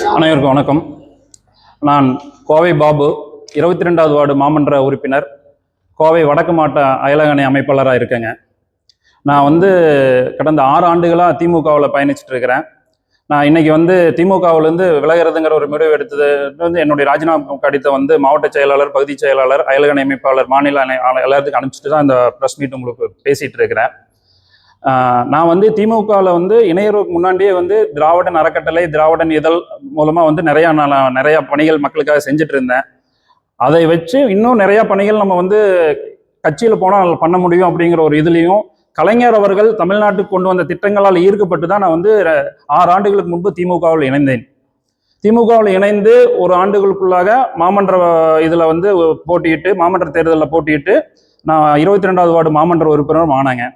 அனைவருக்கும் வணக்கம். நான் கோவை பாபு, 22வது வார்டு மாமன்ற உறுப்பினர், கோவை வடக்கு மாவட்ட அயலக அணி அமைப்பாளராக இருக்கேங்க. நான் கடந்த 6 ஆண்டுகளாக திமுகவில் பயணிச்சுட்டு இருக்கிறேன். நான் இன்னைக்கு திமுகவிலேருந்து விலகிறதுங்கிற ஒரு முடிவு எடுத்தது என்னுடைய ராஜினாமா கடிதத்தை மாவட்ட செயலாளர், பகுதி செயலாளர், அயலக அணி அமைப்பாளர், மாநில எல்லாத்துக்கும் அனுப்பிச்சிட்டு தான் இந்த ப்ரெஸ் மீட் உங்களுக்கு பேசிகிட்டு இருக்கிறேன். நான் திமுகவில் இணையருக்கு முன்னாடியே திராவிடன் அறக்கட்டளை, திராவிடன் இதழ் மூலமாக நிறையா பணிகள் மக்களுக்காக செஞ்சுட்டு இருந்தேன். அதை வச்சு இன்னும் நிறையா பணிகள் நம்ம கட்சியில் போனால் பண்ண முடியும் அப்படிங்கிற ஒரு இதுலேயும் கலைஞர் அவர்கள் தமிழ்நாட்டுக்கு கொண்டு வந்த திட்டங்களால் ஈர்க்கப்பட்டு தான் நான் 6 ஆண்டுகளுக்கு முன்பு திமுகவில் இணைந்தேன். திமுகவில் இணைந்து ஒரு ஆண்டுகளுக்குள்ளாக மாமன்ற இதில் போட்டியிட்டு, மாமன்ற தேர்தலில் போட்டியிட்டு நான் 22வது வார்டு மாமன்ற உறுப்பினரும் ஆனாங்க.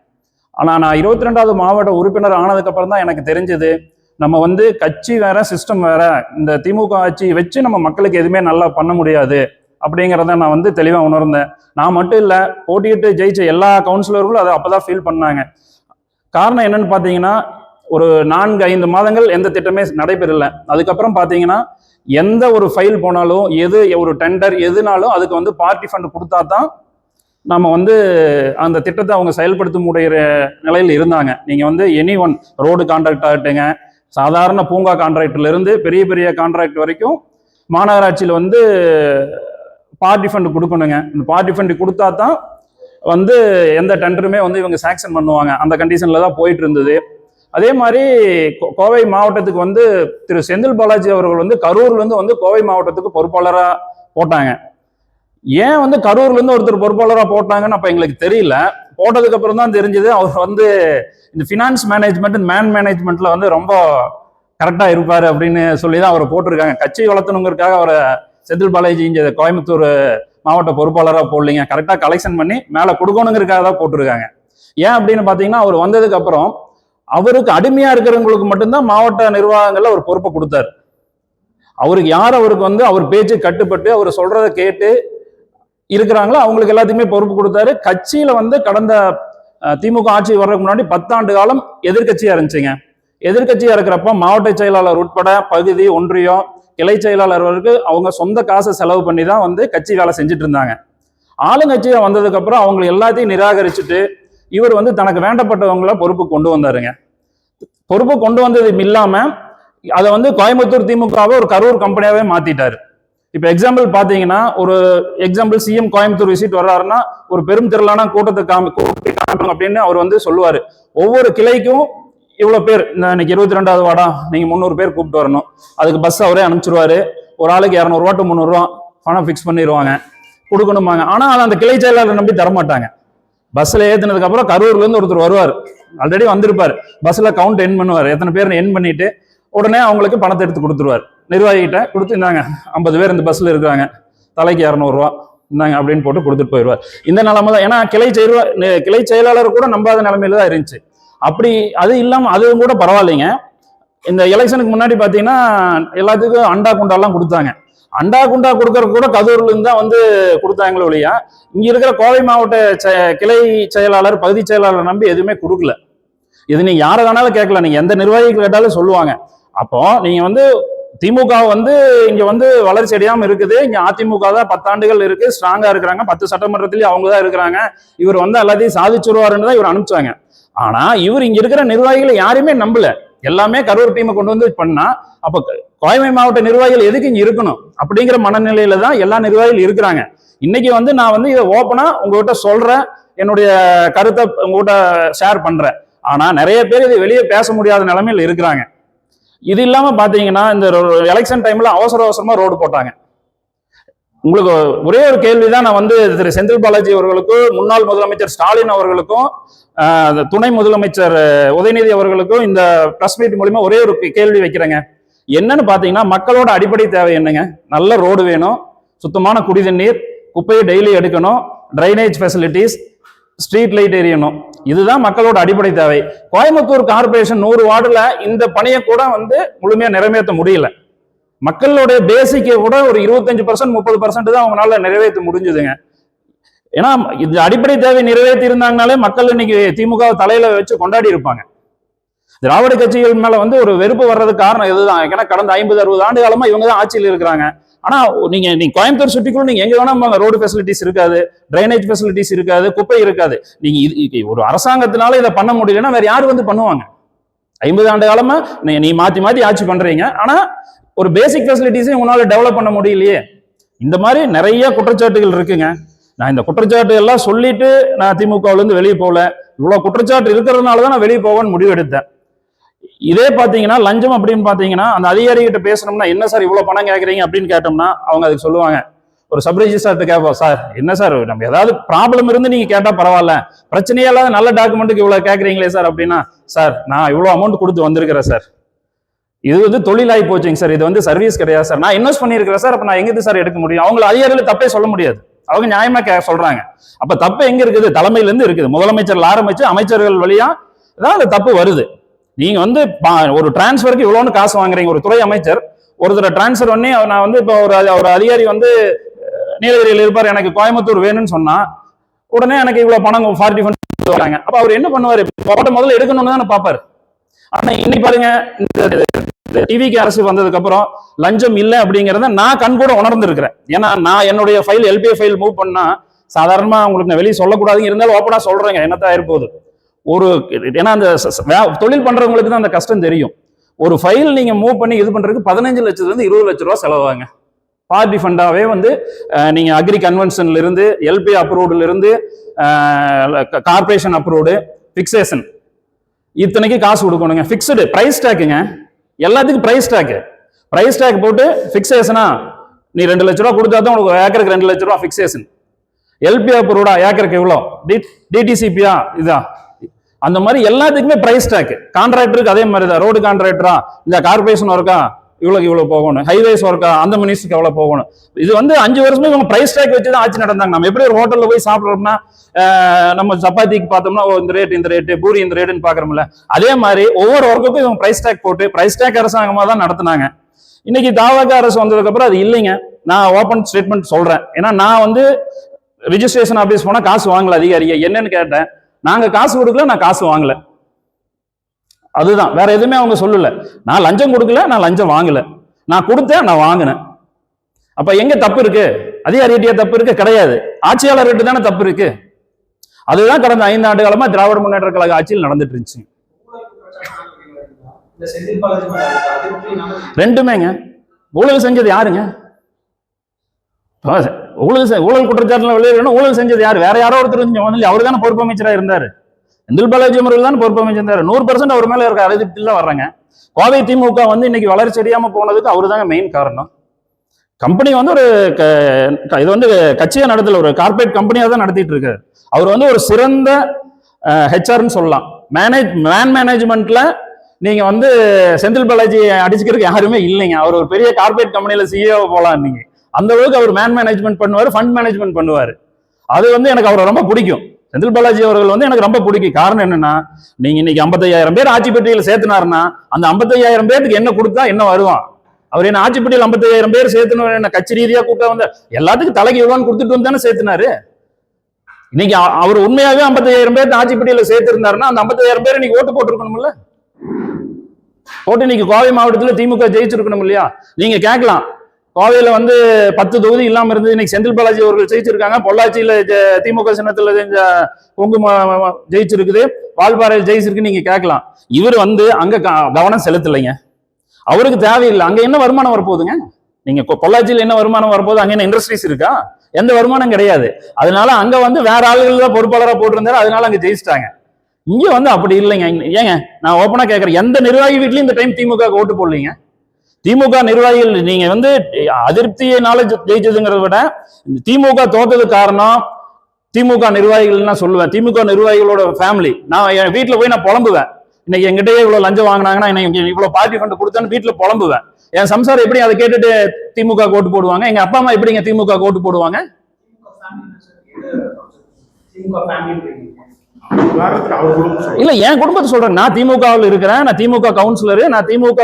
ஆனால் நான் 22வது மாவட்ட உறுப்பினர் ஆனதுக்கப்புறம் தான் எனக்கு தெரிஞ்சது, நம்ம கட்சி வேற, சிஸ்டம் வேற, இந்த திமுக ஆட்சி வச்சு நம்ம மக்களுக்கு எதுவுமே நல்லா பண்ண முடியாது அப்படிங்கிறத நான் தெளிவாக உணர்ந்தேன். நான் மட்டும் இல்லை, போட்டியிட்டு ஜெயிச்ச எல்லா கவுன்சிலர்களும் அதை அப்போதான் ஃபீல் பண்ணாங்க. காரணம் என்னன்னு பார்த்தீங்கன்னா, ஒரு 4-5 மாதங்கள் எந்த திட்டமே நடைபெறலை. அதுக்கப்புறம் பார்த்தீங்கன்னா, எந்த ஒரு ஃபைல் போனாலும், ஒரு டெண்டர் எதுனாலும் அதுக்கு பார்ட்டி ஃபண்ட் கொடுத்தா தான் நம்ம அந்த திட்டத்தை அவங்க செயல்படுத்த முடிகிற நிலையில் இருந்தாங்க. நீங்கள் எனி ஒன் ரோடு கான்ட்ராக்ட் ஆகட்டுங்க, சாதாரண பூங்கா கான்ட்ராக்டிலிருந்து பெரிய பெரிய கான்ட்ராக்ட் வரைக்கும் மாநகராட்சியில் பார்ட்டி ஃபண்ட் கொடுக்கணுங்க. இந்த பார்ட்டி ஃபண்ட் கொடுத்தா தான் எந்த டெண்டருமே இவங்க சாங்ஷன் பண்ணுவாங்க. அந்த கண்டிஷனில் தான் போயிட்டு இருந்தது. அதே மாதிரி கோவை மாவட்டத்துக்கு திரு செந்தில் பாலாஜி அவர்கள் கரூர்லேருந்து கோவை மாவட்டத்துக்கு பொறுப்பாளராக போட்டாங்க. ஏன் கரூர்லேருந்து ஒருத்தர் பொறுப்பாளராக போட்டாங்கன்னு அப்போ எங்களுக்கு தெரியல. போட்டதுக்கு அப்புறம் தான் தெரிஞ்சது, அவர் இந்த ஃபினான்ஸ் மேனேஜ்மெண்ட், மேனேஜ்மெண்ட்ல ரொம்ப கரெக்டாக இருப்பார் அப்படின்னு சொல்லி தான் அவரை போட்டிருக்காங்க. கட்சி வளர்த்தணுங்கிறதுக்காக அவரை செந்தில் பாலாஜி இங்கே கோயம்புத்தூர் மாவட்ட பொறுப்பாளராக போடலிங்க, கரெக்டாக கலெக்ஷன் பண்ணி மேலே கொடுக்கணுங்கிறதுக்காக தான் போட்டிருக்காங்க. ஏன் அப்படின்னு பார்த்தீங்கன்னா, அவர் வந்ததுக்கு அப்புறம் அவருக்கு அடிமையாக இருக்கிறவங்களுக்கு மட்டும்தான் மாவட்ட நிர்வாகங்களில் ஒரு பொறுப்பை கொடுத்தாரு. அவருக்கு அவர் பேச்சு கட்டுப்பட்டு அவர் சொல்றதை கேட்டு இருக்கிறாங்களோ அவங்களுக்கு எல்லாத்தையுமே பொறுப்பு கொடுத்தாரு. கட்சியில கடந்த திமுக ஆட்சி வர்றதுக்கு முன்னாடி 10 ஆண்டு காலம் எதிர்கட்சியா இருந்துச்சுங்க. எதிர்கட்சியா இருக்கிறப்ப மாவட்ட செயலாளர் உட்பட பகுதி, ஒன்றியம், கிளை செயலாளர்களுக்கு அவங்க சொந்த காசை செலவு பண்ணி தான் கட்சி வேலை செஞ்சுட்டு இருந்தாங்க. ஆளுங்கட்சியா வந்ததுக்கு அப்புறம் அவங்க எல்லாத்தையும் நிராகரிச்சுட்டு இவர் தனக்கு வேண்டப்பட்டவங்கள பொறுப்பு கொண்டு வந்தாருங்க. பொறுப்பு கொண்டு வந்தது இல்லாம அதை கோயம்புத்தூர் திமுகவை ஒரு கரூர் கம்பெனியாவே மாத்திட்டாரு. இப்ப எக்ஸாம்பிள் பாத்தீங்கன்னா, ஒரு எக்ஸாம்பிள் சிஎம் கோயம்புத்தூர் விசிட் வர்றாருன்னா ஒரு பெரும் திரளான கூட்டத்தை காமிக்கணும் அப்படின்னு அவர் சொல்லுவாரு. ஒவ்வொரு கிளைக்கும் இவ்வளவு பேர், இன்னைக்கு 22வது வார்டா, நீங்க 300 பேர் கூப்பிட்டு வரணும், அதுக்கு பஸ் அவரே அனுப்பிச்சிருவாரு. ஒரு ஆளுக்கு 200 ரூபா to 300 ரூபா பணம் ஃபிக்ஸ் பண்ணிடுவாங்க, கொடுக்கணுமாங்க. ஆனா அந்த கிளை செயலாளர் நம்பி தரமாட்டாங்க. பஸ்ல ஏத்தினதுக்கு அப்புறம் கரூர்ல இருந்து ஒருத்தர் வருவார், ஆல்ரெடி வந்திருப்பாரு, பஸ்ல கவுண்ட் எண் பண்ணுவார், எத்தனை பேர் எண் பண்ணிட்டு உடனே அவங்களுக்கு பணத்தை எடுத்து கொடுத்துருவார். நிர்வாகிகிட்ட கொடுத்து, இந்தாங்க 50 பேர் இந்த பஸ்ல இருக்காங்க, தலைக்கு 200 ரூபா இந்தாங்க அப்படின்னு போட்டு கொடுத்துட்டு போயிடுவார். இந்த நிலைமை தான். ஏன்னா கிளை செயலாளர் கூட நம்பாத நிலைமையில தான் இருந்துச்சு. அப்படி அது இல்லாம அதுவும் கூட பரவாயில்லைங்க. இந்த எலெக்ஷனுக்கு முன்னாடி பாத்தீங்கன்னா எல்லாத்துக்கும் அண்டா குண்டாலாம் கொடுத்தாங்க. அண்டா குண்டா கொடுக்கறது கூட கரூர்ல இருந்து தான் கொடுத்தாங்களே ஒழியா, இங்க இருக்கிற கோவை மாவட்ட கிளை செயலாளர், பகுதி செயலாளர் நம்பி எதுவுமே கொடுக்கல. இது நீங்க யாரை வேணாலும் கேட்கலாம், நீங்க எந்த நிர்வாகிகள் கேட்டாலும் சொல்லுவாங்க. அப்போ நீங்க திமுக இங்க வளர்ச்சி அடையாம இருக்குது. இங்க அதிமுக தான் 10 ஆண்டுகள் இருக்கு, ஸ்ட்ராங்கா இருக்கிறாங்க, 10 சட்டமன்றத்திலயும் அவங்க தான் இருக்கிறாங்க, இவர் எல்லாத்தையும் சாதிச்சுருவாருன்னு தான் இவர் அனுப்பிச்சாங்க. ஆனா இவர் இங்க இருக்கிற நிர்வாகிகளை யாருமே நம்பல. எல்லாமே கரூர் டீமை கொண்டு பண்ணா, அப்ப கோவை மாவட்ட நிர்வாகிகள் எதுக்கு இங்க இருக்கணும் அப்படிங்கிற மனநிலையில தான் எல்லா நிர்வாகிகள் இருக்கிறாங்க. இன்னைக்கு நான் இதை ஓப்பனா உங்ககிட்ட சொல்றேன், என்னுடைய கருத்தை உங்ககிட்ட ஷேர் பண்றேன். ஆனா நிறைய பேர் இதை வெளியே பேச முடியாத நிலைமையில் இருக்கிறாங்க. இது இல்லாம பாத்தீங்கன்னா, இந்த எலெக்ஷன் டைம்ல அவசரமா ரோடு போட்டாங்க. உங்களுக்கு ஒரே ஒரு கேள்விதான் நான் திரு செந்தில் பாலாஜி அவர்களுக்கும், முன்னாள் முதலமைச்சர் ஸ்டாலின் அவர்களுக்கும், துணை முதலமைச்சர் உதயநிதி அவர்களுக்கும் இந்த பிரஸ் மீட் மூலமா ஒரே ஒரு கேள்வி வைக்கிறேங்க. என்னன்னு பாத்தீங்கன்னா, மக்களோட அடிப்படை தேவை என்னங்க? நல்ல ரோடு வேணும், சுத்தமான குடி தண்ணீர், குப்பையை டெய்லி எடுக்கணும், டிரைனேஜ் ஃபெசிலிட்டிஸ், ஸ்ட்ரீட் லைட் எரியணும். இதுதான் மக்களோட அடிப்படை தேவை. கோயம்புத்தூர் கார்பரேஷன் 100 வார்டுல இந்த பணியை கூட முழுமையா நிறைவேற்ற முடியல. மக்களுடைய பேசிக்கை கூட ஒரு 25% 30% தான் அவங்களால நிறைவேற்ற முடிஞ்சதுங்க. ஏன்னா இந்த அடிப்படை தேவை நிறைவேற்றி இருந்தாங்கனாலே மக்கள் இன்னைக்கு திமுக தலையில வச்சு கொண்டாடி இருப்பாங்க. திராவிட கட்சிகள் மேல வந்து ஒரு வெறுப்பு வர்றதுக்கு காரணம் இதுதான். ஏன்னா கடந்த 50-60 ஆண்டு காலமா இவங்க தான் ஆட்சியில் இருக்கிறாங்க. ஆனா நீங்க கோயம்புத்தூர் சுற்றிக்குள்ள நீங்க எங்க வேணா ரோடு ஃபெசிலிட்டிஸ் இருக்காது, டிரைனேஜ் ஃபெசிலிட்டிஸ் இருக்காது, குப்பை இருக்காது. நீங்க ஒரு அரசாங்கத்தினால இதை பண்ண முடியலன்னா வேற யாரு வந்து பண்ணுவாங்க? 50 ஆண்டு காலமா நீ மாத்தி மாத்தி ஆட்சி பண்றீங்க, ஆனா ஒரு பேசிக் ஃபெசிலிட்டிஸையும் உங்களால டெவலப் பண்ண முடியலையே. இந்த மாதிரி நிறைய குற்றச்சாட்டுகள் இருக்குங்க. நான் இந்த குற்றச்சாட்டு எல்லாம் சொல்லிட்டு நான் திமுகவுல இருந்து வெளியே போகல. இவ்வளவு குற்றச்சாட்டு இருக்கிறதுனால தான் நான் வெளியே போவேன்னு முடிவு எடுத்தேன். இதே பாத்தீங்கன்னா லஞ்சம் அப்படின்னு பாத்தீங்கன்னா அந்த அதிகாரி கிட்ட பேசணும்னா, என்ன சார் இவ்வளவு பணம் கேட்கறீங்க அப்படின்னு கேட்டோம்னா அவங்க அதுக்கு சொல்லுவாங்க, ஒரு சப் ரெஜிஸ்ட்ரார்ட்ட கேட்போம், சார் என்ன சார் நம்ம ஏதாவது ப்ராப்ளம் இருந்து நீங்க கேட்டா பரவாயில்ல, பிரச்சனையே இல்லாத நல்ல டாக்குமெண்ட்டுக்கு இவ்வளவு கேட்கறீங்களே சார் அப்படின்னா, சார் நான் இவ்வளவு அமௌண்ட் கொடுத்து வந்திருக்கிறேன் சார், இது வந்து தொழிலாகி போச்சுங்க சார், இது வந்து சர்வீஸ் கிடையாது சார், நான் இன்வெஸ்ட் பண்ணியிருக்கிறேன் சார், அப்ப நான் எங்கிருந்து சார் எடுக்க முடியும்? அவங்களை அதிகாரிகள் தப்பே சொல்ல முடியாது, அவங்க நியாயமா சொல்றாங்க. அப்ப தப்பு எங்க இருக்குது? தலைமையில இருந்து இருக்குது. முதலமைச்சர் ஆரம்பிச்சு அமைச்சர்கள் வழியா தான் அந்த தப்பு வருது. நீங்க வந்து ஒரு டிரான்ஸ்பருக்கு இவ்வளோன்னு காசு வாங்குறீங்க. ஒரு துறை அமைச்சர் ஒருத்தர் டிரான்ஸ்பர் பண்ணி நான் வந்து இப்போ ஒரு அதிகாரி வந்து நீலகிரியில் இருப்பார், எனக்கு கோயம்புத்தூர் வேணும்னு சொன்னா உடனே எனக்கு இவ்வளவு பணம் 40 ஃபண்ட் வராங்க. அப்ப அவர் என்ன பண்ணுவாரு? முதல்ல எடுக்கணும்னு தானே பாப்பாரு. ஆனா இன்னைக்கு பாருங்க, இந்த டிவிக்கு அரசு வந்ததுக்கு அப்புறம் லஞ்சம் இல்லை அப்படிங்கிறத நான் கண் கூட உணர்ந்திருக்கிறேன். ஏன்னா நான் என்னுடைய ஃபைல் எல்பிஐ ஃபைல் மூவ் பண்ணா சாதாரணமா உங்களுக்கு நான் வெளியே சொல்லக்கூடாதுங்க, இருந்தாலும் ஓப்பனா சொல்றேங்க என்னத்தான் இருப்போது. ஏன்னா அந்த தொழில் பண்றவங்களுக்கு தான் அந்த கஷ்டம் தெரியும். ஒரு ஃபைல் நீங்க மூவ் பண்ணி இது பண்றதுக்கு 15 லட்சத்துல இருந்து 20 லட்சம் ரூபாய் செலவாங்க. பார்ட்டி ஃபண்டாவே வந்து நீங்க அக்ரி கன்வென்ஷன்ல இருந்து, எல்பி அப்ரூவ்டுல இருந்து, கார்பரேஷன் அப்ரூவ்டு, பிக்சேஷன், இத்தனைக்கு காசு கொடுக்கணுங்க. பிக்ஸ்டு பிரைஸ் டேக்குங்க, எல்லாத்துக்கும் பிரைஸ் டேக் போட்டு பிக்சேஷனா நீ 2 லட்ச ரூபா கொடுத்தா தான் உங்களுக்கு ஏக்கருக்கு 2 லட்ச ரூபா பிக்சேஷன். எல்பி அப்ரூவ்டா ஏக்கருக்கு எவ்வளோ, டிடிசிபியா இதான், அந்த மாதிரி எல்லாத்துக்குமே பிரைஸ் டேக். கான்ட்ராக்டருக்கு அதே மாதிரி தான், ரோடு கான்ட்ராக்டரா இந்த கார்பரேஷன் ஒர்க்கா இவ்வளவு போகணும், ஹைவேஸ் ஒர்க்கா அந்த மினிஸ்டருக்கு எவ்வளவு போகணும். இது வந்து 5 வருஷமே இவங்க பிரைஸ் டேக் வச்சு தான் ஆட்சி நடந்தாங்க. நம்ம எப்படி ஒரு ஹோட்டல்ல போய் சாப்பிட்றோம்னா நம்ம சப்பாத்திக்கு பார்த்தோம்னா இந்த ரேட்டு, பூரி இந்த ரேட்டுன்னு பாக்குறோம்ல, அதே மாதிரி ஒவ்வொரு ஒர்க்குக்கும் இவங்க பிரைஸ் டேக் போட்டு பிரைஸ் டேக் அரசாங்கமா தான் நடத்தினாங்க. இன்னைக்கு தாவக அரசு வந்ததுக்கு அப்புறம் அது இல்லைங்க. நான் ஓப்பன் ஸ்டேட்மெண்ட் சொல்றேன். ஏன்னா நான் வந்து ரிஜிஸ்ட்ரேஷன் ஆபீஸ் போனா காசு வாங்கல அதிகாரியை, என்னன்னு கேட்டேன், நாங்க காசு கொடுக்கல, நான் காசு வாங்கல, அதுதான், வேற எதுவுமே அவங்க சொல்லல. நான் லஞ்சம் கொடுக்கல, நான் லஞ்சம் வாங்கல, நான் கொடுத்தேன், நான் வாங்கினேன். அப்ப எங்க தப்பு இருக்கு? அதிகாரிகிட்டே தப்பு இருக்கு? கிடையாது, ஆட்சியாளர்கிட்ட தானே தப்பு இருக்கு. அதுதான் கடந்த 5 ஆண்டு காலமா திராவிட முன்னேற்ற கழக ஆட்சியில் நடந்துட்டு இருந்துச்சு. ரெண்டுமேங்க. ஊழல் செஞ்சது யாருங்க? ஊழல் குற்றச்சாட்டுல வெளியேறணும். ஊழல் செஞ்சது யாரு? வேற யாரோ ஒருத்தர், அவரு தானே பொறுப்பு அமைச்சரா இருந்தாரு. செந்தில் பாலாஜி அவர்கள் தான் பொறுப்பு அமைச்சிருந்தாரு. 100% அவர் மேல இருக்க அதிருப்தியில வர்றாங்க. கோவை திமுக வந்து இன்னைக்கு வளர்ச்சி அடையாம போனதுக்கு அவரு தாங்க மெயின் காரணம். கம்பெனி வந்து ஒரு இது வந்து கட்சியா நடத்தல, ஒரு கார்பரேட் கம்பெனியா தான் நடத்திட்டு இருக்காரு. அவர் வந்து ஒரு சிறந்த ஹெச்ஆர்னு சொல்லலாம். மேனேஜ்மெண்ட்ல நீங்க வந்து செந்தில் பாலாஜி அடிச்சுக்கிறதுக்கு யாருமே இல்லைங்க. அவர் ஒரு பெரிய கார்பரேட் கம்பெனியில சிஇஓ போலாம். நீங்க அந்த அளவுக்கு அவர் மேனேஜ்மெண்ட் பண்ணுவாரு, ஃபண்ட் மேனேஜ்மெண்ட் பண்ணுவாரு. அது வந்து எனக்கு அவரை ரொம்ப பிடிக்கும். செந்தில் பாலாஜி அவர்கள் வந்து எனக்கு ரொம்ப பிடிக்கும். காரணம் என்னன்னா, நீங்க இன்னைக்கு 55,000 பேர் ஆட்சி பெட்டியில் சேர்த்துனாருன்னா அந்த 55,000 பேருக்கு என்ன கொடுத்தா என்ன வருவான்? அவர் என்ன ஆட்சி பெட்டியில் 55,000 பேர் சேர்த்துனாரு, என்ன கட்சி ரீதியா கூட்ட வந்து எல்லாத்துக்கும் தலைக்கு எவ்வளோன்னு கொடுத்துட்டு வந்து தானே சேர்த்துனாரு. இன்னைக்கு அவர் உண்மையாவே 55,000 பேர் ஆட்சி பெட்டியில் சேர்த்து இருந்தாருன்னா அந்த 55,000 பேர் இன்னைக்கு ஓட்டு போட்டிருக்கணும்ல. போட்டு இன்னைக்கு கோவை மாவட்டத்தில் திமுக ஜெயிச்சிருக்கணும் இல்லையா? நீங்க கேட்கலாம், கோவையில வந்து 10 தொகுதி இல்லாம இருந்து இன்னைக்கு செந்தில் பாலாஜி அவர்கள் ஜெயிச்சிருக்காங்க. பொள்ளாச்சியில திமுக சின்னத்துல பொங்கு ஜெயிச்சிருக்குது, வால்பாறையில் ஜெயிச்சிருக்கு. நீங்க கேட்கலாம், இவர் வந்து அங்க கவனம் செலுத்தலைங்க. அவருக்கு தேவையில்லை. அங்க என்ன வருமானம் வரப்போகுதுங்க? நீங்க பொள்ளாச்சியில் என்ன வருமானம் வரப்போகுது? அங்க என்ன இண்டஸ்ட்ரீஸ் இருக்கா? எந்த வருமானம் கிடையாது. அதனால அங்க வந்து வேற ஆளுகள் தான் பொறுப்பாளராக போட்டிருந்தாரு, அதனால அங்க ஜெயிச்சிட்டாங்க. இங்க வந்து அப்படி இல்லைங்க. ஏங்க நான் ஓப்பனா கேட்கறேன், எந்த நிர்வாகி வீட்லயும் இந்த டைம் திமுக ஓட்டு போடலீங்க. திமுக நிர்வாகிகள் நீங்க வந்து அதிருப்தியினால ஜெயிச்சதுங்கிறத விட திமுக தோத்ததுக்கு காரணம் திமுக நிர்வாகிகள் சொல்லுவேன். திமுக நிர்வாகிகளோட ஃபேமிலி. நான் என் வீட்டுல போய் நான் புலம்புவேன். இன்னைக்கு எங்கிட்டயே இவ்வளவு லஞ்சம் வாங்கினாங்கன்னா இவ்வளவு பார்ட்டி ஃபண்ட் கொடுத்தேன்னு வீட்டுல புலம்புவேன். என் சம்சாரம் எப்படி அதை கேட்டுட்டு திமுக ஓட்டு போடுவாங்க? எங்க அப்பா அம்மா எப்படிங்க திமுக ஓட்டு போடுவாங்க? இல்ல, என் குடும்பத்தை சொல்றேன். நான் திமுகவில் இருக்கிறேன், நான் திமுக கவுன்சிலரு, நான் திமுக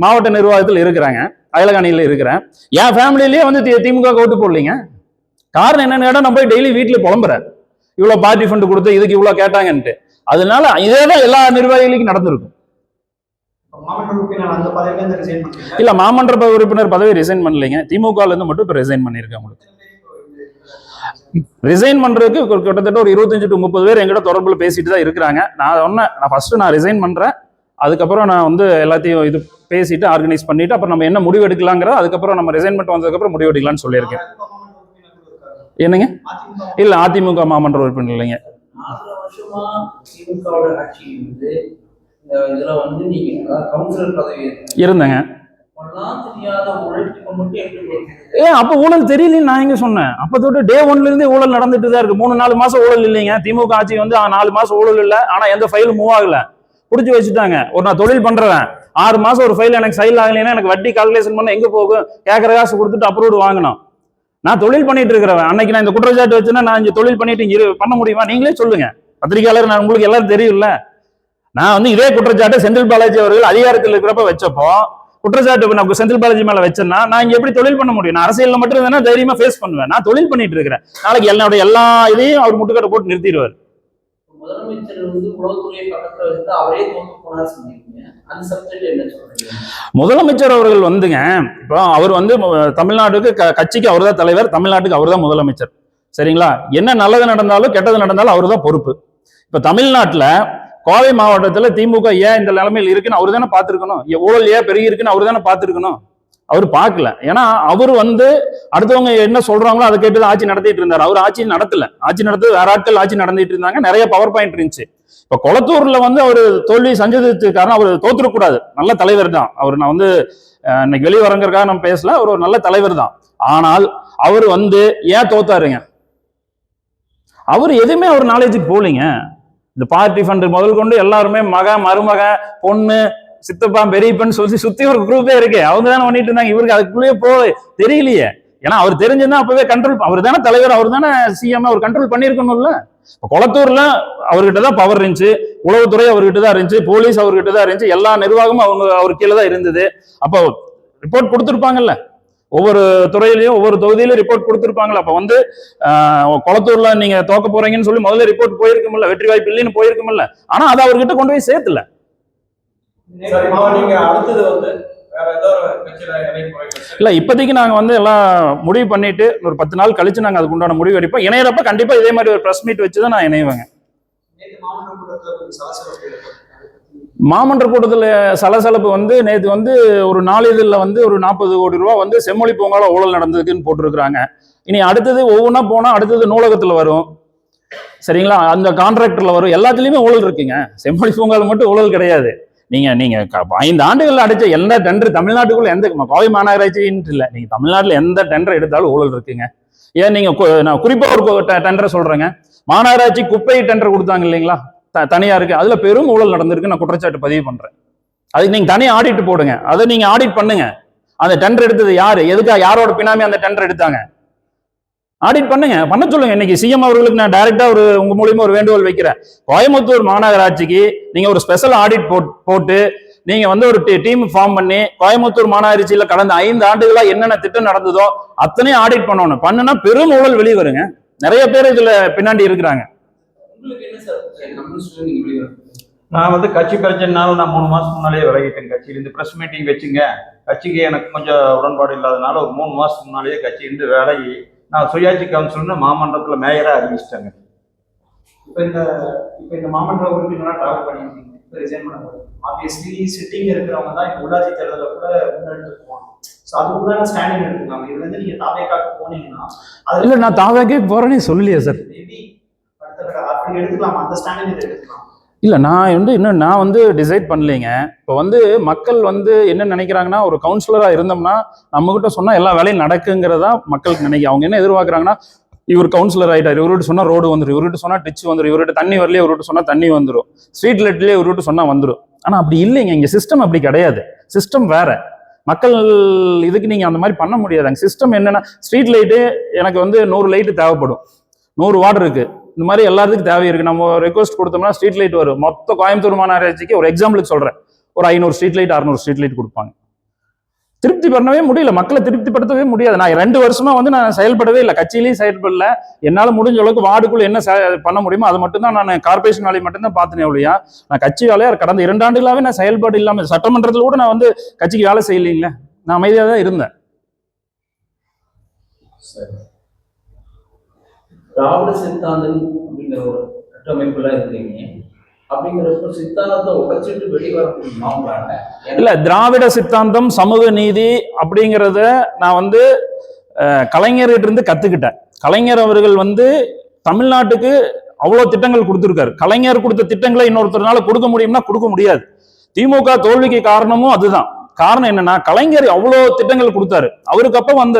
மாவட்ட நிர்வாகத்தில் இருக்கிறாங்க, அயலகாணியில இருக்கிறேன். என் ஃபேமிலிலேயே வந்து திமுக ஓட்டு போடலீங்க. காரணம் என்னன்னு கேட்டா, நான் போய் டெய்லி வீட்டுல புலம்புறேன், இவ்வளவு பார்ட்டி ஃபண்ட் கொடுத்து இதுக்கு இவ்வளவு கேட்டாங்கன்ட்டு. அதனால இதேதான் எல்லா நிர்வாகிகளுக்கும் நடந்திருக்கும். இல்ல, மாமன்ற உறுப்பினர் பதவி ரிசைன் பண்ணலைங்க, திமுக இருந்து மட்டும் இப்ப ரிசைன் பண்ணிருக்கேன். உங்களுக்கு ரிசைன் பண்றதுக்கு கிட்டத்தட்ட ஒரு 25 to 30 பேர் எங்கிட்ட தொடர்புல பேசிட்டு தான் இருக்கிறாங்க. நான் ஃபர்ஸ்ட் ரிசைன் பண்றேன், அதுக்கப்புறம் நான் வந்து எல்லாத்தையும் இது பேசிட்டு ஆர்கனைஸ் பண்ணிட்டு அப்புறம் நம்ம என்ன முடிவு எடுக்கலாங்கிற, அதுக்கப்புறம் நம்ம ரிசைன் பண்ணிட்டு வந்ததுக்கு அப்புறம் முடிவு எடுக்கலாம்னு சொல்லியிருக்கேன். என்னங்க? இல்ல, அதிமுக மாமன்ற உறுப்பினர் இல்லைங்க. இருந்தேங்க. அப்ப ஊழல் தெரியலன்னு நான் எங்க சொன்னேன்? அப்ப தொட்டு டே 1ல இருந்தே ஊழல் நடந்துட்டு தான் இருக்கு. 3-4 மாசம் ஊழல் இல்லைங்க. திமுக ஆட்சி வந்து 4 மாசம் ஊழல் இல்ல, ஆனா எந்த ஃபைலும் மூவ் ஆகல, புடிச்சு வச்சுட்டாங்க. நான் தொழில் பண்றேன், 6 மாசம் ஒரு ஃபைல் எனக்கு சைல் ஆகலைன்னா எனக்கு வட்டி கால்குலேஷன் பண்ண எங்க போகும்? கேட்கற காசு கொடுத்துட்டு அப்ரூவ்டு வாங்கணும். நான் தொழில் பண்ணிட்டு இருக்கிறவன். அன்னைக்கு நான் இந்த குற்றச்சாட்டு வச்சுன்னா நான் இங்க தொழில் பண்ணிட்டு இங்க பண்ண முடியுமா? நீங்களே சொல்லுங்க, பத்திரிகையாளர். நான் உங்களுக்கு எல்லாரும் தெரியும்ல, நான் வந்து இதே குற்றச்சாட்டு செந்தில் பாலாஜி அவர்கள் அதிகாரத்தில் இருக்கிறப்ப வச்சப்போ குற்றச்சாட்டு நான் செந்தில் பாலாஜி மேல வச்சேன்னா நான் இங்க எப்படி தொழில் பண்ண முடியும்? நான் அரசியல்ல மட்டும் இருந்தா தைரியமா ஃபேஸ் பண்ணுவேன். நான் தொழில் பண்ணிட்டு இருக்கிறேன். நாளைக்கு என்னோட எல்லா இதையும் அவர் முட்டுக்கட்டை போட்டு நிறுத்திடுவார். முதலமைச்சர் வந்து உளவுத்துறை பக்கத்துல வச்சு அவரே தோத்து போனா சொன்னீங்க, அந்த சப்ஜெக்ட் என்ன சொல்றீங்க? முதலமைச்சர் அவர்கள் வந்துங்க, இப்போ அவர் வந்து தமிழ்நாட்டுக்கு கட்சிக்கு அவர் தான் தலைவர், தமிழ்நாட்டுக்கு அவர் தான் முதலமைச்சர், சரிங்களா? என்ன நல்லது நடந்தாலும் கெட்டது நடந்தாலும் அவர் தான் பொறுப்பு. இப்ப தமிழ்நாட்டுல கோவை மாவட்டத்துல திமுக ஏன் இந்த நிலைமையில் இருக்குன்னு அவர் தானே பார்த்திருக்கணும். ஊழல் ஏன் பெருகி இருக்குன்னு அவர் தானே பார்த்திருக்கணும். அவர் பார்க்கல. ஏன்னா அவர் வந்து அடுத்தவங்க என்ன சொல்றாங்களோ அதை கேட்டு ஆட்சி நடத்திட்டு இருந்தார். அவர் ஆட்சி நடத்தல. ஆட்சி நடத்து வேற ஆட்கள் ஆட்சி நடந்துட்டு இருந்தாங்க. நிறைய பவர் பாயிண்ட் இருந்துச்சு. இப்ப கொளத்தூர்ல வந்து அவர் தோல்வி சஞ்சதித்து காரணம் அவர் தோத்துடக்கூடாது. நல்ல தலைவர் தான் அவர். நான் வந்து இன்னைக்கு வெளியே வரங்கிறதுக்காக நம்ம பேசல. அவர் ஒரு நல்ல தலைவர் தான். ஆனால் அவர் வந்து ஏன் தோத்தாருங்க? அவர் எதுவுமே அவர் நாலேஜுக்கு போலிங்க. இந்த பார்ட்டி ஃபண்ட் முதல் கொண்டு எல்லாருமே மக, மருமக, பொண்ணு, சித்தப்பா, பெரியப்பன்னு சொல்லி சுத்தி ஒரு குரூப்பே இருக்கு. அவங்க தானே பண்ணிட்டு இருந்தாங்க. இவருக்கு அதுக்குள்ளேயே தெரியலையே. ஏன்னா அவர் தெரிஞ்சிருந்தா அப்பவே கண்ட்ரோல், அவர் தானே தலைவர், அவர் தானே சிஎம், அவர் கண்ட்ரோல் பண்ணிருக்கணும்ல. கொளத்தூர்ல அவர்கிட்ட தான் பவர் இருந்துச்சு, உளவுத்துறை அவர்கிட்ட தான் இருந்துச்சு, போலீஸ் அவர்கிட்ட தான் இருந்துச்சு, எல்லா நிர்வாகமும் அவர் கீழே தான் இருந்தது. அப்போ ரிப்போர்ட் கொடுத்துருப்பாங்கல்ல, ஒவ்வொரு துறையிலையும் ஒவ்வொரு தொகுதியிலும் ரிப்போர்ட் கொடுத்துருப்பாங்கல்ல. அப்ப வந்து கொளத்தூர்ல நீங்க தோக்க போறீங்கன்னு சொல்லி முதல்ல ரிப்போர்ட் போயிருக்கும்ல, வெற்றி வாய்ப்பு இல்லைன்னு போயிருக்கும்ல. ஆனா அதை அவர்கிட்ட கொண்டு போய் சேர்த்துல. இல்ல, இப்போதைக்கு நாங்க வந்து எல்லாம் முடிவு பண்ணிட்டு ஒரு 10 நாள் கழிச்சு நாங்க அதுக்கு உண்டான முடிவு எடுப்போம். இணையறப்ப கண்டிப்பா இதே மாதிரி ஒரு பிரஸ் மீட் வச்சுதான் நான் இணைவேங்க. மாமன்ற கூட்டத்தில் சலசலப்பு வந்து நேற்று வந்து ஒரு நாளிதழில் வந்து ஒரு 40 கோடி ரூபா வந்து செம்மொழி பூங்கால ஊழல் நடந்ததுக்குன்னு போட்டிருக்கிறாங்க. இனி அடுத்தது ஒவ்வொன்றா போனால் அடுத்தது நூலகத்தில் வரும், சரிங்களா? அந்த கான்ட்ராக்டர்ல வரும், எல்லாத்துலேயுமே ஊழல் இருக்குங்க. செம்மொழி பூங்கால மட்டும் ஊழல் கிடையாது. நீங்க 5 ஆண்டுகள் அடிச்ச எந்த டெண்டர் தமிழ்நாட்டுக்குள்ள எந்த கோவை மாநகராட்சின்னு இல்லை, நீங்க தமிழ்நாட்டில் எந்த டெண்டர் எடுத்தாலும் ஊழல் இருக்குங்க. ஏன் நீங்க நான் குறிப்பா ஒரு டெண்டர் சொல்றேங்க. மாநகராட்சி குப்பை டெண்டர் கொடுத்தாங்க இல்லைங்களா, தனியா இருக்கு, அதுல பெரும் ஊழல் நடந்திருக்கு. நான் குற்றச்சாட்டு பதிவு பண்றேன். அதுக்கு நீங்க தனி ஆடிட் போடுங்க, அதை நீங்க ஆடிட் பண்ணுங்க. அந்த டெண்டர் எடுத்தது யாரு, எதுக்கா, யாரோட பினாமி அந்த டெண்டர் எடுத்தாங்க, ஆடிட் பண்ணுங்க, பண்ண சொல்லுங்க. இன்னைக்கு சிஎம் அவர்களுக்கு நான் டைரக்டா உங்க மூலியமா ஒரு வேண்டுகோள் வைக்கிறேன். கோயம்புத்தூர் மாநகராட்சிக்கு நீங்க ஒரு ஸ்பெஷல் ஆடிட் போட்டு நீங்க வந்து ஒரு டீம் ஃபார்ம் பண்ணி கோயம்புத்தூர் மாநகராட்சியில கடந்த 5 ஆண்டுகளா என்னென்ன திட்டம் நடந்ததோ அத்தனையும் ஆடிட் பண்ணணும். பண்ணுனா பெரும் ஊழல் வெளியே வருங்க. நிறைய பேர் இதுல பின்னாடி இருக்கிறாங்க. நான் வந்து கட்சி பிரச்சனைனால நான் 3 மாசம் முன்னாலே விலகிட்டேன் கட்சியிலிருந்து. பிரஸ் மீட்டிங் வச்சுங்க, கட்சிக்கு எனக்கு கொஞ்சம் உடன்பாடு இல்லாதனால ஒரு 3 மாசத்துக்கு முன்னாலேயே கட்சியிலிருந்து விலகி நான் சுயாட்சி கவுன்சில்னு மாமன்றத்துல மேயரா அறிவிச்சிட்டேங்க. இப்போ இந்த மாமன்ற உறுப்பினராக டிராவல் பண்ணியிருக்கீங்க, இப்போ ரிசைன் பண்ணும்போது ஆப்வியஸ்லி சிட்டிங் இருக்கிறவங்க தான் இப்போ உள்ளாட்சி தேர்தலில் கூட முன்னெடுத்து போவாங்க. ஸோ அதுக்குள்ளான ஸ்டாண்டிங் எடுத்துக்கலாம். இதுல இருந்து நீங்க தாவேக்காக்கு போனீங்கன்னா அது இல்லை, நான் தாவேக்கே போறேன்னு சொல்லலையே சார். மேபி அப்படி எடுத்துக்கலாம், அந்த ஸ்டாண்டிங் இதை எடுத்துக்கலாம். இல்லை, நான் வந்து டிசைட் பண்ணலைங்க. இப்போ வந்து மக்கள் வந்து என்ன நினைக்கிறாங்கன்னா, ஒரு கவுன்சிலராக இருந்தோம்னா நம்மகிட்ட சொன்னால் எல்லா வேலையும் நடக்குங்கிறதா மக்களுக்கு நினைக்க. அவங்க என்ன எதிர்பார்க்குறாங்கன்னா, இவர் கவுன்சிலர் ஆகிட்டார், இவர்கிட்ட சொன்னால் ரோடு வந்துடும், இவர்கிட்ட சொன்னால் டிச் வந்துடும், இவர்கிட்ட தண்ணி வரலையே, இவர்கிட்ட சொன்னால் தண்ணி வந்துடும், ஸ்ட்ரீட் லைட்லேயே இவர்கிட்ட சொன்னால் வந்துடும். ஆனால் அப்படி இல்லைங்க, இங்கே சிஸ்டம் அப்படி கிடையாது. சிஸ்டம் வேற. மக்கள் இதுக்கு நீங்கள் அந்த மாதிரி பண்ண முடியாது. அங்கே சிஸ்டம் என்னென்னா, ஸ்ட்ரீட் லைட்டு எனக்கு வந்து 100 லைட்டு தேவைப்படும், 100 வார்டு இருக்குது, இந்த மாதிரி எல்லாத்துக்கும் தேவை இருக்கு. நம்ம ரெக்வஸ்ட் கொடுத்தோம்னா ஸ்ட்ரீட் லைட் வரும். மொத்த கோயம்புத்தூர் மாநகராட்சிக்கு ஒரு எக்ஸாம்பிளுக்கு சொல்றேன், ஒரு 500 ஸ்ட்ரீட் லைட் 600 ஸ்ட்ரீட் லைட் கொடுப்பாங்க. திருப்தி பண்ணவே முடியல, மக்களை திருப்திப்படுத்தவே முடியாது. நான் 2 வருஷமா வந்து நான் செயல்படவே இல்லை, கட்சியிலையும் செயல்படல. என்னால முடிஞ்ச அளவுக்கு வார்டுக்குள்ள என்ன பண்ண முடியுமோ அது மட்டும் தான், நான் கார்பரேஷன் வேலையை மட்டும் தான் பார்த்தேன் ஒழியா நான் கட்சி வேலையா கடந்த 2 ஆண்டுகளாவே நான் செயல்பாடு இல்லாம, சட்டமன்றத்தில் கூட நான் வந்து கட்சிக்கு வேலை செய்யலைங்களே, நான் அமைதியாக தான் இருந்தேன். திராவிட சித்தாந்தம் அப்படிங்கிற ஒரு கட்டமைப்புல இருக்கீங்க, அப்படிங்கிறப்ப சித்தாந்தத்தை உடைச்சிட்டு வெளிவர முடியுமா? இல்ல, திராவிட சித்தாந்தம் சமூக நீதி அப்படிங்கிறத நான் வந்து கலைஞர்கிட்ட இருந்து கத்துக்கிட்டேன். கலைஞர் அவர்கள் வந்து தமிழ்நாட்டுக்கு அவ்வளவு திட்டங்கள் கொடுத்திருக்காரு. கலைஞர் கொடுத்த திட்டங்களை இன்னொருத்தர்னால கொடுக்க முடியும்னா கொடுக்க முடியாது. திமுக தோல்விக்கு காரணமும் அதுதான். காரணம் என்னன்னா, கலைஞர் அவ்வளவு திட்டங்கள் கொடுத்தாரு. அவருக்கு அப்ப வந்த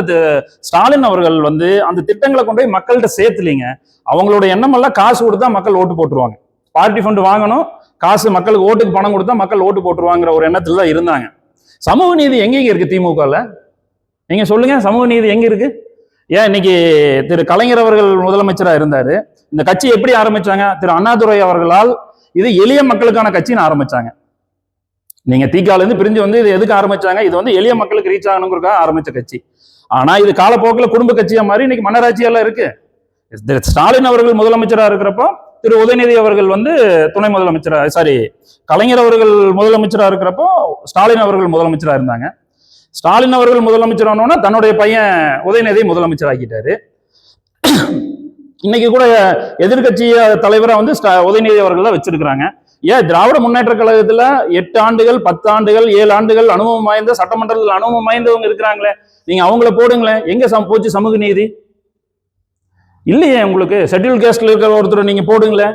ஸ்டாலின் அவர்கள் வந்து அந்த திட்டங்களை கொண்டு போய் மக்கள்கிட்ட சேர்த்துலீங்க. அவங்களோட எண்ணம் எல்லாம் காசு கொடுத்தா மக்கள் ஓட்டு போட்டுருவாங்க, பார்ட்டி ஃபண்ட் வாங்கணும், காசு மக்களுக்கு ஓட்டுக்கு பணம் கொடுத்தா மக்கள் ஓட்டு போட்டுருவாங்கிற ஒரு எண்ணத்துல தான் இருந்தாங்க. சமூக நீதி எங்கெங்க இருக்கு திமுகல? நீங்க சொல்லுங்க, சமூக நீதி எங்க இருக்கு? ஏன் இன்னைக்கு திரு கலைஞர் அவர்கள் முதலமைச்சரா இருந்தாரு, இந்த கட்சி எப்படி ஆரம்பிச்சாங்க? திரு அண்ணாதுரை அவர்களால் இது எளிய மக்களுக்கான கட்சின்னு ஆரம்பிச்சாங்க. நீங்க திகால இருந்து பிரிஞ்சு வந்து இது எதுக்கு ஆரம்பிச்சாங்க? இது வந்து எளிய மக்களுக்கு ரீச் ஆகணுங்கிறதுக்காக ஆரம்பிச்ச கட்சி. ஆனா இது காலப்போக்கில் குடும்ப கட்சியா மாதிரி இன்னைக்கு மன்னராட்சியெல்லாம் இருக்கு. ஸ்டாலின் அவர்கள் முதலமைச்சரா இருக்கிறப்போ திரு உதயநிதி அவர்கள் வந்து துணை முதலமைச்சரா, கலைஞர் அவர்கள் முதலமைச்சரா இருக்கிறப்போ ஸ்டாலின் அவர்கள் முதலமைச்சரா இருந்தாங்க. ஸ்டாலின் அவர்கள் முதலமைச்சரானோன்னா தன்னுடைய பையன் உதயநிதி முதலமைச்சர் ஆக்கிட்டாரு. இன்னைக்கு கூட எதிர்கட்சி தலைவரா வந்து உதயநிதி அவர்கள் தான் வச்சிருக்கிறாங்க. ஏன் திராவிட முன்னேற்ற கழகத்துல 8 ஆண்டுகள் 10 ஆண்டுகள் 7 ஆண்டுகள் அனுபவம் வாய்ந்த, சட்டமன்றத்தில் அனுபவம் வாய்ந்தவங்க இருக்கிறாங்களே, நீங்க அவங்கள போடுங்களேன். எங்க போச்சு சமூக நீதி? இல்லையே உங்களுக்கு. ஷெட்யூல் கேஸ்ட்ல இருக்கிற ஒருத்தர் நீங்க போடுங்களேன்.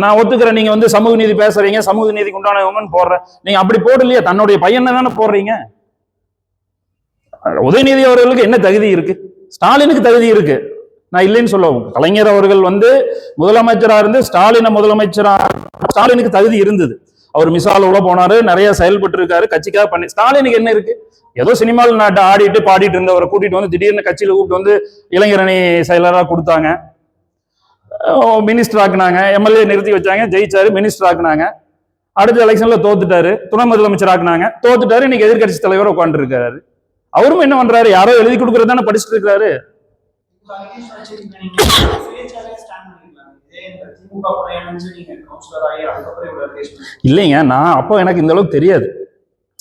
நான் ஒத்துக்கிறேன், நீங்க வந்து சமூக நீதி பேசுறீங்க, சமூக நீதிக்கு உண்டானவங்கன்னு போடுறேன். நீங்க அப்படி போடலையே, தன்னுடைய பையனை தானே போடுறீங்க. உதயநிதி அவர்களுக்கு என்ன தகுதி இருக்கு? ஸ்டாலினுக்கு தகுதி இருக்கு, நான் இல்லைன்னு சொல்லுவோம். கலைஞர் அவர்கள் வந்து முதலமைச்சரா இருந்து ஸ்டாலினுக்கு தகுதி இருந்தது. அவர் மிசால் உள்ள போனாரு, நிறைய செயல்பட்டு இருக்காரு, கட்சிக்காக பண்ணி. ஸ்டாலினுக்கு என்ன இருக்கு? ஏதோ சினிமாவில் நாட்டு ஆடிட்டு பாடிட்டு இருந்தவரை கூட்டிட்டு வந்து திடீர்னு கட்சியில கூப்பிட்டு வந்து இளைஞரணி செயலராக கொடுத்தாங்க, மினிஸ்டர் ஆக்குனாங்க, எம்எல்ஏ நிறுத்தி வச்சாங்க, ஜெயிச்சாரு, மினிஸ்டர் ஆக்குனாங்க. அடுத்த எலெக்ஷன்ல தோத்துட்டாரு, துணை முதலமைச்சர் ஆக்குனாங்க, தோத்துட்டாரு. இன்னைக்கு எதிர்கட்சி தலைவர் உட்காந்து இருக்காரு. அவரும் என்ன பண்றாரு? யாரோ எழுதி கொடுக்கறதானே படிச்சுட்டு இருக்காரு. இல்லைங்க, நான் அப்போ எனக்கு இந்த அளவுக்கு தெரியாது.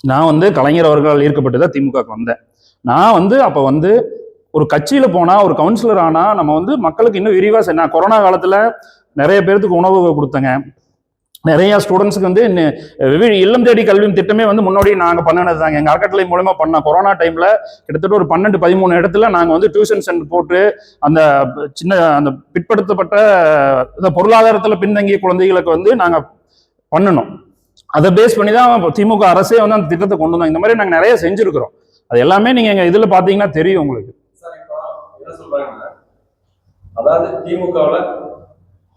நான் வந்து கலைஞர் அவர்கள் ஈர்க்கப்பட்டுதான் திமுக வந்தேன். நான் வந்து அப்ப வந்து ஒரு கட்சியில போனா, ஒரு கவுன்சிலர் ஆனா நம்ம வந்து மக்களுக்கு இன்னும் விரிவா நான் கொரோனா காலத்துல நிறைய பேருக்கு உணவு கொடுத்தேங்க. நிறைய ஸ்டூடெண்ட்ஸுக்கு வந்து இல்லம் தேடி கல்வி திட்டமே வந்து முன்னாடி நாங்க பண்ணினது தாங்க. எங்க அறக்கட்டளை மூலமா பண்ண கொரோனா டைம்ல கிட்டத்தட்ட ஒரு 12-13 இடத்துல நாங்க வந்து டியூஷன் சென்டர் போட்டு அந்த பிற்படுத்தப்பட்ட பொருளாதாரத்துல பின்தங்கிய குழந்தைகளுக்கு வந்து நாங்க பண்ணணும். அதை பேஸ் பண்ணி தான் திமுக அரசே வந்து அந்த திட்டத்தை கொண்டு வந்தாங்க. இந்த மாதிரி நாங்க நிறைய செஞ்சிருக்கிறோம். அது எல்லாமே நீங்க எங்க இதுல பாத்தீங்கன்னா தெரியும் உங்களுக்கு. அதாவது திமுகவுல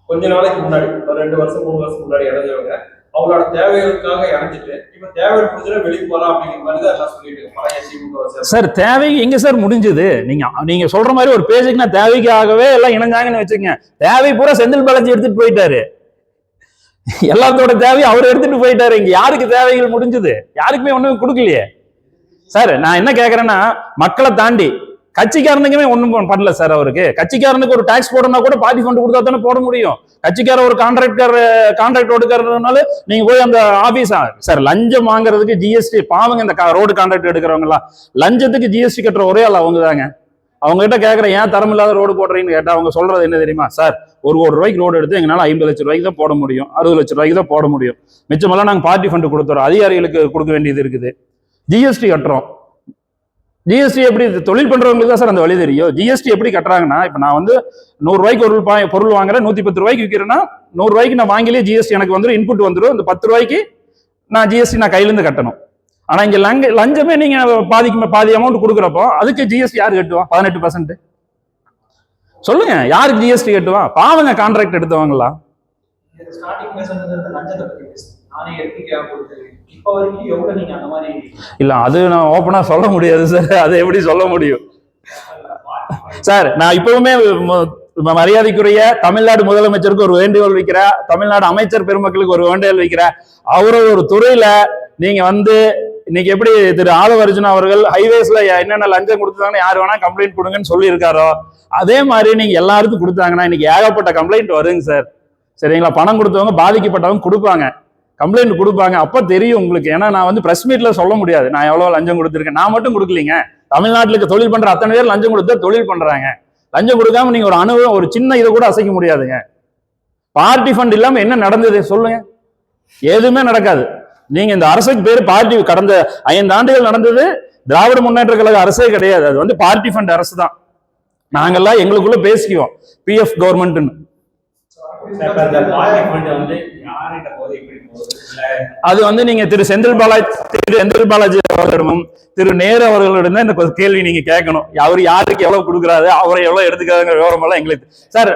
கொஞ்ச நாளைக்கு முன்னாடி, ஒரு 2 வருஷம் 3 வருஷம் முன்னாடி இணைஞ்சவங்க அவங்களோட தேவைகளுக்காக இணைஞ்சிட்டு இப்ப தேவை முடிஞ்சா வெளியே போலாம் அப்படிங்கிற மாதிரி தான் எல்லாம் சொல்லிட்டு பழைய திமுக. சார் தேவை எங்க சார் முடிஞ்சது? நீங்க சொல்ற மாதிரி ஒரு பேஜுக்கு நான் தேவைக்காகவே எல்லாம் இணைஞ்சாங்கன்னு வச்சுக்கோங்க. தேவை பூரா செந்தில் பாலாஜி எடுத்துட்டு போயிட்டாரு. எல்லாத்தோட தேவையை அவர் எடுத்துட்டு போயிட்டாரு. இங்க யாருக்கு தேவைகள் முடிஞ்சது? யாருக்குமே ஒண்ணும் கொடுக்கலையே சார். நான் என்ன கேக்குறேன்னா, மக்களை தாண்டி கட்சிக்காரனுக்குமே ஒண்ணும் பண்ணல சார். அவருக்கு கட்சிக்காரனுக்கு ஒரு டாக்ஸ் போடணும்னா கூட பார்ட்டி ஃபண்ட் கொடுத்தா தானே போட முடியும். கட்சிக்கார ஒரு கான்ட்ராக்ட் எடுக்கிறதுனால நீங்க போய் அந்த ஆபீஸா சார் லஞ்சம் வாங்குறதுக்கு ஜிஎஸ்டி பாவங்க. இந்த ரோடு கான்ட்ராக்ட் எடுக்கிறவங்க எல்லாம் லஞ்சத்துக்கு ஜிஎஸ்டி கட்டுற ஒரே ஆள் அவங்க தாங்க. அவங்க கிட்ட கேட்கறேன், ஏன் தரம் இல்லாத ரோடு போடுறீங்கன்னு கேட்டா அவங்க சொல்றது என்ன தெரியுமா? சார் 1 கோடி ரூபாய்க்கு ரோடு எடுத்து எங்களால 50 லட்சம் ரூபாய்க்கு தான் போட முடியும், 60 லட்சம் ரூபாய்க்கு தான் போட முடியும், மிச்சமெல்லாம் நாங்க பார்ட்டி ஃபண்ட் கொடுத்துறோம், அதிகாரிகளுக்கு கொடுக்க வேண்டியது இருக்குது, ஜிஎஸ்டி கட்டுறோம். ஜிஎஸ்டி எப்படி தொழில் பண்றவங்களுக்கு தான் சார் அந்த வழி தெரியும். ஜிஎஸ்டி எப்படி கட்டுறாங்கன்னா, இப்ப நான் வந்து 100 ரூபாய்க்கு பொருள் வாங்குறேன், 110 ரூபாய்க்கு விற்கிறேன்னா 100 ரூபாய்க்கு நான் வாங்கிலே ஜிஎஸ்டி எனக்கு வந்துடும், இன்புட் வந்துடும். இந்த 10 ரூபாய்க்கு நான் ஜிஎஸ்டி நான் கையில இருந்து கட்டணும். ஆனா இங்க லஞ்சமே நீங்க பாதி அமௌண்ட் கொடுக்குறப்போ அதுக்கு ஜிஎஸ்டி யாரு கட்டுவா? 18%. சொல்லுங்க, யாருக்கு ஜிஎஸ்டி கட்டுவா? பாவங்க கான்ட்ராக்ட் எடுத்தவங்களா? இல்ல அது நான் ஓப்பனா சொல்ல முடியாது சார். அதை எப்படி சொல்ல முடியும் சார்? நான் இப்பவுமே மரியாதைக்குரிய தமிழ்நாடு முதலமைச்சருக்கு ஒரு வேண்டுகோள் வைக்கிறேன், தமிழ்நாடு அமைச்சர் பெருமக்களுக்கு ஒரு வேண்டுகோள் வைக்கிறேன். அவரோட ஒரு துறையில நீங்க வந்து இன்னைக்கு எப்படி திரு ஆதவ அர்ஜுனா அவர்கள் ஹைவேஸ்ல என்னென்ன லஞ்சம் கொடுத்தாங்கன்னு யார் வேணா கம்ப்ளைண்ட் கொடுங்கன்னு சொல்லியிருக்காரோ அதே மாதிரி நீங்க எல்லாருக்கும் கொடுத்தாங்கன்னா இன்னைக்கு ஏகப்பட்ட கம்ப்ளைண்ட் வருங்க சார். சரிங்களா? பணம் கொடுத்தவங்க பாதிக்கப்பட்டவங்க கொடுப்பாங்க, கம்ப்ளைண்ட் கொடுப்பாங்க. அப்ப தெரியும் உங்களுக்கு. ஏன்னா நான் வந்து பிரஸ் மீட்ல சொல்ல முடியாது நான் எவ்வளவு லஞ்சம் கொடுத்துருக்கேன். நான் மட்டும் கொடுக்கலீங்க, தமிழ்நாட்டுக்கு தொழில் பண்ற அத்தனை பேர் லஞ்சம் கொடுத்தா தொழில் பண்றாங்க. லஞ்சம் கொடுக்காம நீங்க ஒரு அனுபவம் ஒரு சின்ன இதை கூட அசைக்க முடியாதுங்க. பார்ட்டி ஃபண்ட் இல்லாம என்ன நடந்தது சொல்லுங்க? எதுவுமே நடக்காது. நீங்க இந்த அரசுக்கு பேரு பார்ட்டி, கடந்த 5 ஆண்டுகள் நடந்தது திராவிட முன்னேற்ற கழக அரசே கிடையாது. அது வந்து பார்ட்டி ஃபண்ட் அரசு தான். நாங்கெல்லாம் எங்களுக்குள்ள பேசிக்குவோம் பிஎஃப் கவர்மெண்ட்னு. அது வந்து நீங்க திரு செந்தில் பாலாஜி அவர்களிடமும் திரு நேரு அவர்களிடம் இந்த கேள்வி நீங்க கேட்கணும். அவர் யாருக்கு எவ்வளவு கொடுக்குறாரு, அவரை எவ்வளவு எடுத்துக்காதுங்கிற விவரம் எல்லாம் எங்களுக்கு சார்.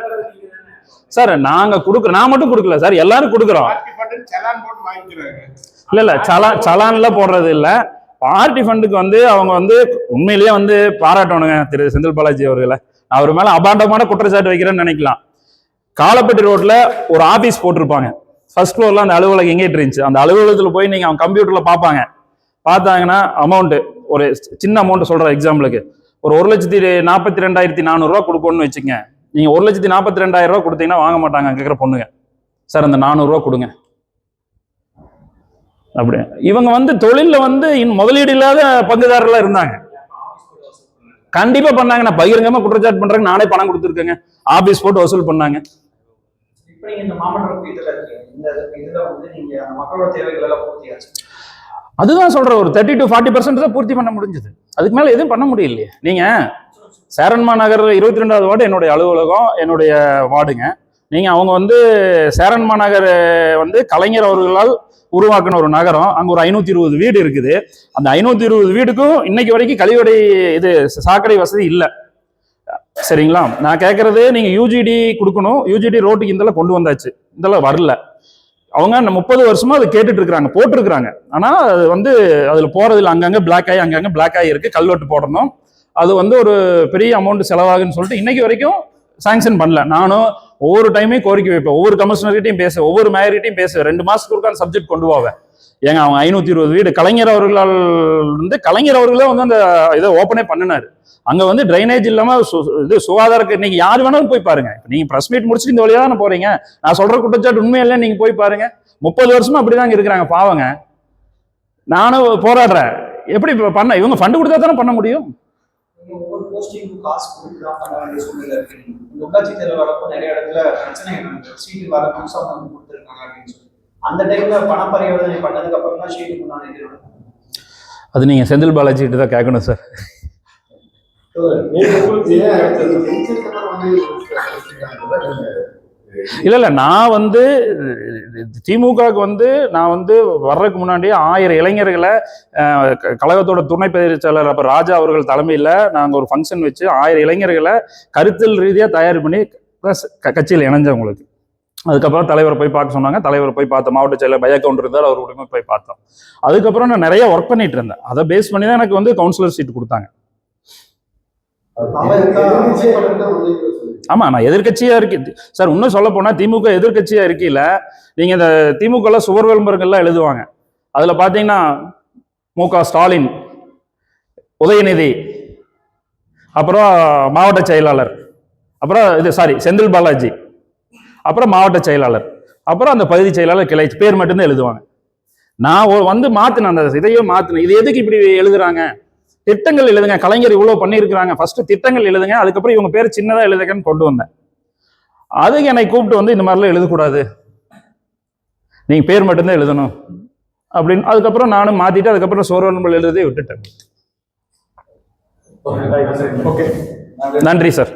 சார் நாங்க கொடுக்குறோம், நான் மட்டும் கொடுக்கல சார், எல்லாரும் கொடுக்குறோம். இல்ல சலான்ல போடுறது இல்ல. பார்ட்டி ஃபண்டுக்கு வந்து அவங்க வந்து உண்மையிலேயே வந்து பாராட்டணுங்க திரு செந்தில் பாலாஜி அவர்களை. அவர் மேல அபாண்டமான குற்றச்சாட்டு வைக்கிறேன்னு நினைக்கலாம். காலப்பட்டி ரோட்ல ஒரு ஆபீஸ் போட்டிருப்பாங்க, ஃபர்ஸ்ட் ஃப்ளோர்ல அந்த அலுவலகம் எங்கேட்டு இருந்துச்சு. அந்த அலுவலகத்துல போய் நீங்க அவங்க கம்ப்யூட்டர்ல பார்ப்பாங்க. பார்த்தாங்கன்னா அமௌண்ட் ஒரு சின்ன அமௌண்ட் சொல்ற எக்ஸாம்பிளுக்கு ஒரு 1,42,400 ரூபா கொடுக்கணும்னு வச்சுங்க. நீங்க 1,42,000 ரூபா கொடுத்தீங்கன்னா வாங்க மாட்டாங்க அங்க இருக்கிற பொண்ணுங்க. சார் அந்த 400 ரூபா கொடுங்க அப்படி. இவங்க வந்து தொழில வந்து முதலீடு இல்லாத பங்குதாரர்களா இருந்தாங்க. கண்டிப்பா பண்ணாங்க. நான் பகிரங்கமா குற்றச்சாட்டு பண்றேன். நானே பணம் கொடுத்துருக்கேங்க. ஆபீஸ் போட்டு வசூல் பண்ணாங்க. இப்ப நீங்க இந்த மாமன்ற இதுல இருக்கீங்க, இந்த இதுல வந்து நீங்க மக்களோட தேவைகள் எல்லாம் பூர்த்தியாச்சு. அதுதான் சொல்ற, ஒரு 30 to 40% தான் பூர்த்தி பண்ண முடிஞ்சது. அதுக்கு மேல எதுவும் பண்ண முடியலையே. நீங்க சேரன்மா நகர் 22வது வார்டு என்னுடைய அலுவலகம், என்னுடைய வார்டுங்க. நீங்க அவங்க வந்து சேரன்மா நகர் வந்து கலைஞர் அவர்களால் உருவாக்கின ஒரு நகரம். அங்க ஒரு 520 வீடு இருக்குது. அந்த 520 வீடுக்கும் இன்னைக்கு வரைக்கும் கழிவடை இது சாக்கடை வசதி இல்லை. சரிங்களா? நான் கேட்கறது நீங்க யூஜிடி கொடுக்கணும். யூஜிடி ரோட்டுக்கு இதெல்லாம் கொண்டு வந்தாச்சு, இதெல்லாம் வரல. அவங்க 30 வருஷமா அது கேட்டுட்டு இருக்கிறாங்க, போட்டிருக்கிறாங்க. ஆனா அது வந்து அதுல போறதுல அங்கங்க பிளாக் ஆகி இருக்கு. கல்வெட்டு போடணும், அது வந்து ஒரு பெரிய அமௌண்ட் செலவாகுன்னு சொல்லிட்டு இன்னைக்கு வரைக்கும் சாங்ஷன் பண்ணல. நானும் ஒவ்வொரு டைமே கோரிக்கை வைப்பேன், ஒவ்வொரு கமிஷனர்கிட்டையும் பேசுவேன், ஒவ்வொரு மேயர்கிட்டையும் பேசுவேன். 2 மாசத்துக்கு அந்த சப்ஜெக்ட் கொண்டு போவேன். ஏங்க அவங்க 520 வீடு கலைஞர் அவர்களால் வந்து கலைஞர் அவர்களே வந்து அந்த இதை ஓப்பனே பண்ணினாரு. அங்க வந்து டிரைனேஜ் இல்லாம இது சுகாதாரக்கு இன்னைக்கு யார் வேணாலும் போய் பாருங்க. நீங்க பிரஸ் மீட் முடிச்சுட்டு இந்த வழியா தானே போறீங்க. நான் சொல்ற குற்றச்சாட்டு உண்மையில நீங்க போய் பாருங்க. 30 வருஷமா அப்படிதாங்க இருக்கிறாங்க பாவங்க. நானும் போராடுறேன். எப்படி பண்ண இவங்க ஃபண்டு கொடுத்தா தானே பண்ண முடியும். ஒவ்வொரு போஸ்டிங்கும் காசு கொடுத்து தான் பண்ண வேண்டிய சூழ்நிலை இருக்கு. இந்த உள்ளாட்சி தேர்தல் வரப்போ நிறைய இடத்துல பிரச்சனை சீட்டு வர புதுசா வந்து கொடுத்துருக்காங்க அப்படின்னு சொல்லி அந்த டைம்ல பண பரிவர்த்தனை பண்ணதுக்கு அப்புறம் தான் சீட்டு முன்னாடி எதிர்ப்பு. அது நீங்க செந்தில் பாலாஜி கிட்ட தான் கேட்கணும் சார். இல்ல நான் வந்து திமுகவுக்கு வந்து நான் வந்து வர்றதுக்கு முன்னாடியே 1000 இளைஞர்களை கழகத்தோட துணை பொதுச் செயலர் அப்ப ராஜா அவர்கள் தலைமையில நாங்க ஒரு ஃபங்க்ஷன் வச்சு 1000 இளைஞர்களை கருத்தியல் ரீதியா தயார் பண்ணி கட்சியில் இணைஞ்சவங்களுக்கு. அதுக்கப்புறம் தலைவரை போய் பார்க்க சொன்னாங்க. தலைவரை போய் பார்த்தோம். மாவட்ட செயலர் பையா கவுண்டர் இருந்தார், அவர் உடனே போய் பார்த்தோம். அதுக்கப்புறம் நான் நிறைய ஒர்க் பண்ணிட்டு இருந்தேன். அதை பேஸ் பண்ணி தான் எனக்கு வந்து கவுன்சிலர் சீட் கொடுத்தாங்க. ஆமா நான் எதிர்கட்சியா இருக்கேன் சார். இன்னும் சொல்ல போனா திமுக எதிர்கட்சியா இருக்கையில நீங்க இந்த திமுக சுவர் விளம்பரங்கள்லாம் எழுதுவாங்க. அதுல பாத்தீங்கன்னா மு.க. ஸ்டாலின், உதயநிதி, அப்புறம் மாவட்ட செயலாளர், அப்புறம் செந்தில் பாலாஜி, அப்புறம் மாவட்ட செயலாளர், அப்புறம் அந்த பகுதி செயலாளர் கிளை பேர் மட்டும்தான் எழுதுவாங்க. நான் வந்து மாத்தினேன், அந்த இதையே மாத்தினேன். இது எதுக்கு இப்படி எழுதுறாங்க? திட்டங்கள் எழுதுங்க. கலைஞர் இவ்வளவு பண்ணியிருக்கிறாங்க, ஃபர்ஸ்ட் திட்டங்கள் எழுதுங்க, அதுக்கப்புறம் இவங்க பேர் சின்னதா எழுதுங்கன்னு கொண்டு வந்தேன். அதுக்கு என்னை கூப்பிட்டு வந்து இந்த மாதிரிலாம் எழுதக்கூடாது, நீங்க பேர் மட்டும்தான் எழுதணும் அப்படின்னு. அதுக்கப்புறம் நானும் மாத்திட்டு அதுக்கப்புறம் சோர்வன்பல் எழுதவே விட்டுட்டேன். நன்றி சார்.